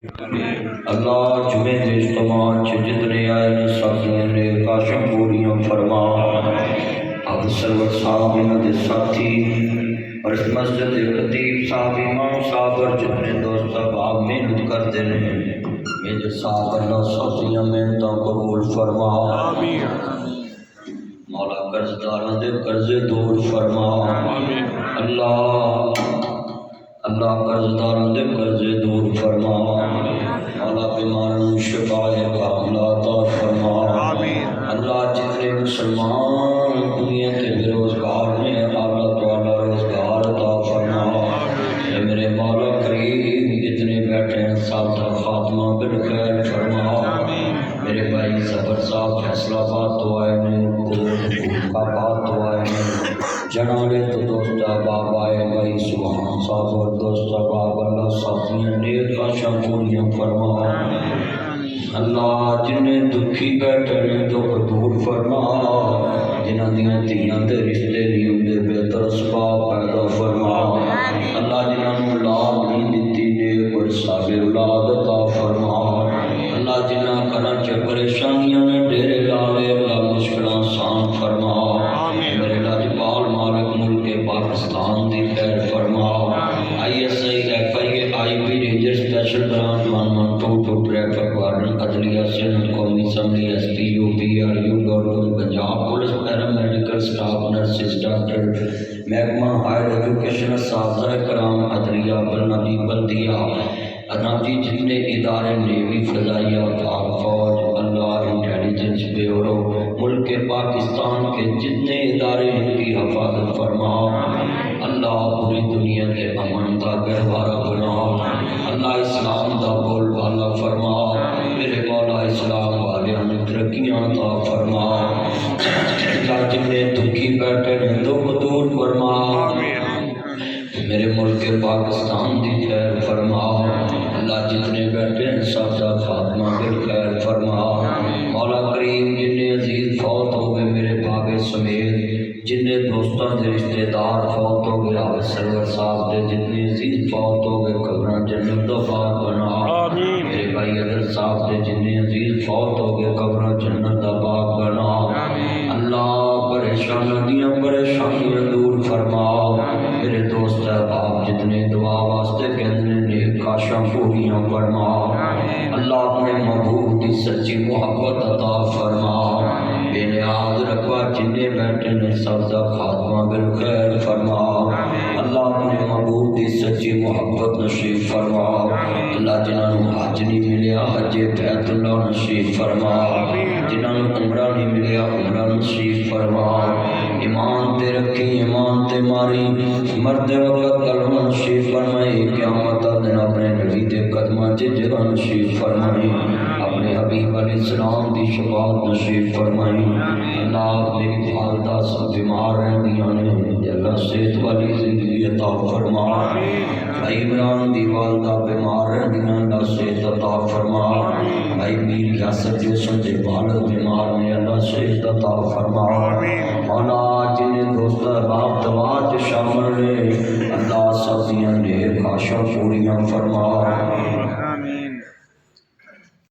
اللہ جمعے دے اجتماع جتنے آئے نے سب نے کاشم پوریاں فرما۔ اب سرور صاحب انہوں دے ساتھی اور اس مسجد خطیب صاحب امام صاحب اور جتنے دوست احباب محنت کرتے ہیں، میرے ساتھ اللہ ساتھیاں محنتوں قبول فرما۔ مولا قرض داراں دے قرضے دور فرما۔ اللہ قرض داراں دے قرضے دور فرما۔ مولا بیماروں شفائے کاملہ عطا فرما۔ اللہ جتنے مسلمان دنیا کے بے روزگار میں اللہ تعالی روزگار عطا فرما۔ اے میرے مولا کریم جتنے بیٹھے ہیں سب کا خاتمہ بالخیر فرما۔ میرے بھائی صبر صاحب فیصلہ آباد تو آئے ہیں، آباد تو آئے ہیں، جنالے تو دوست احباب آئے بھائی سبحان صاحب اور دوست احباب اللہ ساتھیاں نیک آشا پوریاں فرما۔ اللہ جنہیں دکھی بیٹھے نے دکھ دور فرما، جنہاں دیاں تیاں دے رشتے نہیں ہوندے بہتر اسباب پیدا فرما۔ اللہ جنہاں نوں اولاد نہیں دتی نیک اور صالح اولاد عطا فرما۔ اللہ جنہاں گھراں چ پریشانیاں نے ڈیرے لالے اللہ مشکلاں آسان فرما۔ میرے لاجپال مالک ملک پاکستان دی خیر فرما۔ ISI FI IB ranger special branch 1122 traffic warden عدلیہ سندھ قومی assembly SP UPRU government Punjab police paramedical staff nurses doctor محکمہ ہائر ایجوکیشن اساتذہ کرام عدلیہ بلندی بلدیہ اناجی جتنے ادارے نیوی فضائیہ پاک فوج اللہ انٹیلیجنس بیورو ملک پاکستان کے جتنے ادارے ان کی حفاظت فرما۔ اللہ پوری دنیا کے امن کا گہوارہ بنا۔ اللہ اسلام دا بول بالا فرما۔ میرے مولا اسلام والوں نے ترقیاں عطا فرما۔ اللہ جتنے دکھی بیٹھے ہیں دکھ دور فرما۔ میرے ملک پاکستان دی خیر فرما۔ اللہ جتنے بیٹھے ہیں سب کا خاتمہ بالخیر فرما۔ مولا کریم جنہیں عزیز فوت ہو گئے میرے بابے سمیت، جنہیں دوستوں کے رشتہ دار فوت ہو گئے آپ سرور صاحب دے جتنے عزیز فوت ہو گئے قبراں جنت دا باغ بنا۔ میرے بھائی حضرت صاحب دے جنہیں عزیز فوت ہو گئے قبراں جنت دا باغ بنا۔ اللہ پریشانیاں دور فرما۔ میرے دوست احباب جتنے دعا واسطے کہنے نیک آشا پوریاں فرما۔ اللہ اپنے محبوب کی سچی محبت عطا فرما۔ بے نیاز رکھوا جنہیں بیٹھے نے سب کا خاتمہ بالخیر فرما۔ اللہ اپنے محبوب کی سچی محبت نصیب فرما۔ اللہ جنہاں نوں حج نہیں ملیا حج بیت اللہ نصیب فرما۔ جنہاں نوں عمرہ نہیں ملیا عمرہ نصیب فرما۔ ایمان تے رکھی ایمان تے ماری مرد وقت کلمہ نصیب فرمائی۔ قیامت دن اپنے نبی دے قدماں چ جگہ نصیب فرمائی۔ اپنے حبیب علیہ السلام دی شفاعت نصیب فرمائی۔ اللہ میری والدہ سب بیمار رہندیاں نے اللہ صحت والی زندگی عطا فرما۔ بھائی عمران دی والدہ بیمار رہندیاں اللہ صحت عطا فرما۔ بھائی میر یاسر جوسن دے والد بیمار نے اللہ صحت عطا فرما۔ مولا جنہیں دوست احباب دعا چ شامل نے اللہ سب دیاں نیک آشا پوریاں فرما۔